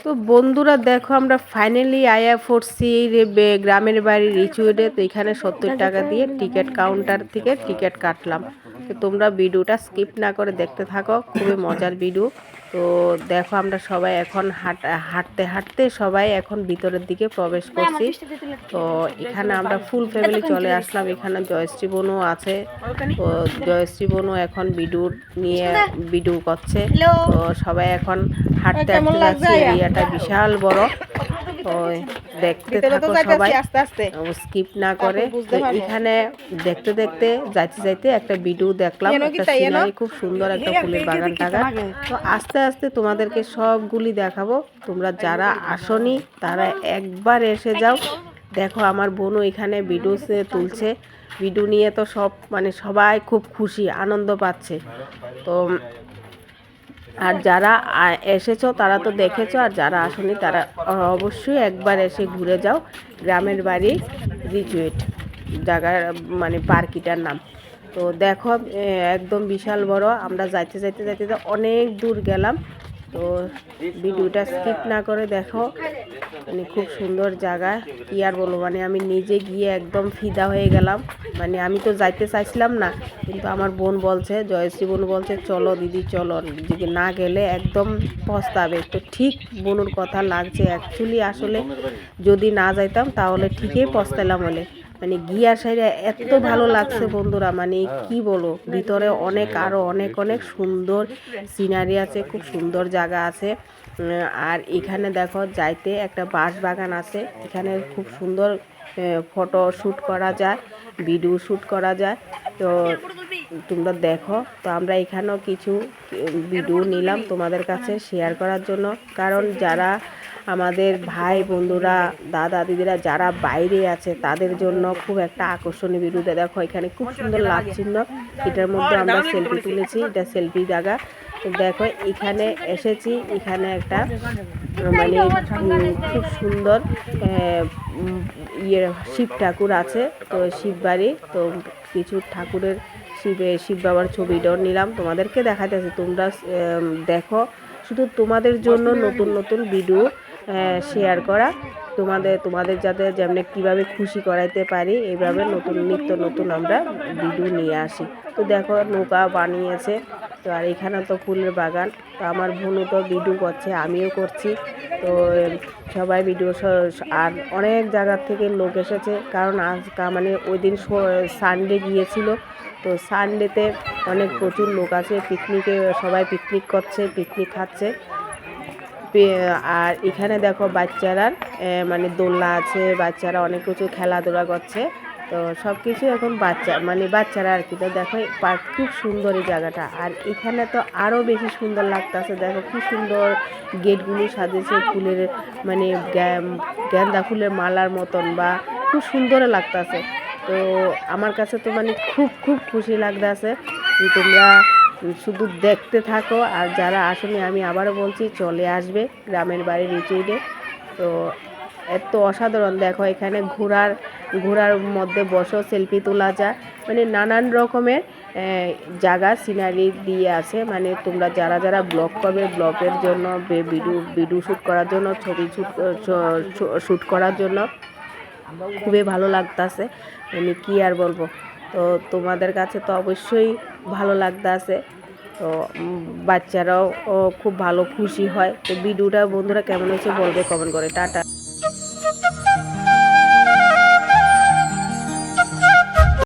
তো বন্ধুরা দেখো আমরা ফাইনালি আয়া পড়ছি গ্রামের বাড়ি রিচুডে। তো এখানে 70 টাকা দিয়ে টিকিট কাউন্টার থেকে টিকিট কাটলাম। তো তোমরা ভিডিওটা স্কিপ না করে দেখতে থাকো, খুবই মজার ভিডিও। তো দেখো আমরা সবাই এখন হাঁটতে হাঁটতে সবাই এখন ভিতরের দিকে প্রবেশ করছি। তো এখানে আমরা ফুল ফ্যামিলি চলে আসলাম। এখানে জয়শ্রী বোনও আছে। তো জয়শ্রী বোনও এখন ভিডিও করছে। তো সবাই এখন হাঁটতে হাঁটতে যাচ্ছে। এরিয়াটা বিশাল বড়। তো দেখতে থাকো সবাই, স্কিপ না করে। তো এখানে দেখতে দেখতে যাইতে যাইতে একটা ভিডিও দেখলাম, একটা সিনারি, খুব সুন্দর একটা ফুলের বাগান টাগান। তো আস্তে আস্তে তোমাদেরকে সবগুলি দেখাবো। তোমরা যারা আসনি তারা একবার এসে যাও। দেখো আমার বোনও এখানে ভিডিও তুলছে। ভিডিও নিয়ে তো সবাই খুব খুশি, আনন্দ পাচ্ছে। তো আর যারা এসেছো তারা তো দেখেছো, আর যারা আসেনি তারা অবশ্যই একবার এসে ঘুরে যাও। গ্রামের বাড়ি রিচুয়েট জায়গার পার্কিটার নাম। তো দেখো একদম বিশাল বড়। আমরা যাইতে যাইতে যাইতে অনেক দূর গেলাম। তো ভিডিওটা স্কিপ না করে দেখো। খুব সুন্দর জায়গা, কি আর বলবো, আমি নিজে গিয়ে একদম ফিদা হয়ে গেলাম। আমি তো যাইতে চাইছিলাম না, কিন্তু আমার বোন বলছে, জয়শ্রী বোন বলছে চলো দিদি চলো, না গেলে একদম পস্তাবে। তো ঠিক বোনুর কথা লাগছে। অ্যাকচুয়ালি আসলে যদি না যাইতাম তাহলে ঠিকই পস্তাইলাম বলে। গিয়া সাইডে এত ভালো লাগছে বন্ধুরা, কি বলো, ভিতরে আরো অনেক অনেক সুন্দর সিনারি আছে, খুব সুন্দর জায়গা আছে। আর এখানে দেখো যাইতে একটা বাঁশ বাগান আছে। এখানে খুব সুন্দর ফটো শ্যুট করা যায়, ভিডিও শ্যুট করা যায়। তো তোমরা দেখো। তো আমরা এখানেও কিছু ভিডিও নিলাম তোমাদের কাছে শেয়ার করার জন্য, কারণ যারা আমাদের ভাই বন্ধুরা, দাদা দিদিরা যারা বাইরে আছে তাদের জন্য খুব একটা আকর্ষণীয় ভিডিও। দেখো এখানে খুব সুন্দর লাগছিল। এটার মধ্যে আমরা সেলফি তুলেছি, এটা সেলফি জায়গা। তো দেখো এখানে এসেছি, এখানে একটা খুব সুন্দর শিব ঠাকুর আছে। তো শিব বাড়ি, তো কিছু ঠাকুরের শিব বাবার ছবিটাও নিলাম, তোমাদেরকে দেখাতেছি। তোমরা দেখো, শুধু তোমাদের জন্য নতুন নতুন ভিডিও শেয়ার করা, তোমাদের যাতে যেমন কীভাবে খুশি করাইতে পারি, এইভাবে নিত্য নতুন আমরা ভিডিও নিয়ে আসি। তো দেখো নৌকা বানিয়েছে। তো আর এখানে তো ফুলের বাগান। তো আমার বোনও তো ভিডিও করছে, আমিও করছি। তো সবাই ভিডিও, আর অনেক জায়গার থেকে লোক এসেছে, কারণ আজ ওই দিন সানডে গিয়েছিল। তো সানডেতে প্রচুর লোক আছে, পিকনিকে সবাই পিকনিক করছে, পিকনিক খাচ্ছে। আর এখানে দেখো বাচ্চারা দোলনা আছে, বাচ্চারা অনেক কিছু খেলাধুলা করছে। তো সব কিছু এখন বাচ্চারা আর কি। তো দেখো খুব সুন্দর এই জায়গাটা। আর এখানে তো আরও বেশি সুন্দর লাগতেছে। দেখো কি সুন্দর গেটগুলি সাজিয়েছে ফুলের, গেন্দা ফুলের মালার মতন, বা খুব সুন্দর লাগতেছে। তো আমার কাছে তো খুব খুব খুশি লাগতেছে। তোমরা শুধু দেখতে থাকো। আর যারা আসলে, আমি আবারও বলছি, চলে আসবে গ্রামের বাড়ি রিচুইডে। তো এত অসাধারণ। দেখো এখানে ঘোড়ার মধ্যে বসো, সেলফি তোলা যায়, নানান রকমের জায়গা সিনারি দিয়ে আছে। তোমরা যারা যারা ব্লগ করবে, ব্লগের জন্য, ভিডিও শ্যুট করার জন্য, ছবি শ্যুট করার জন্য খুবই ভালো লাগতেছে। কি আর বলবো। তো তোমাদের কাছে তো অবশ্যই ভালো লাগতেছে। তো বাচ্চারাও খুব ভালো খুশি হয়। তো ভিডিওটা বন্ধুরা কেমন হয়েছে বলবে কমেন্ট করে। টাটা।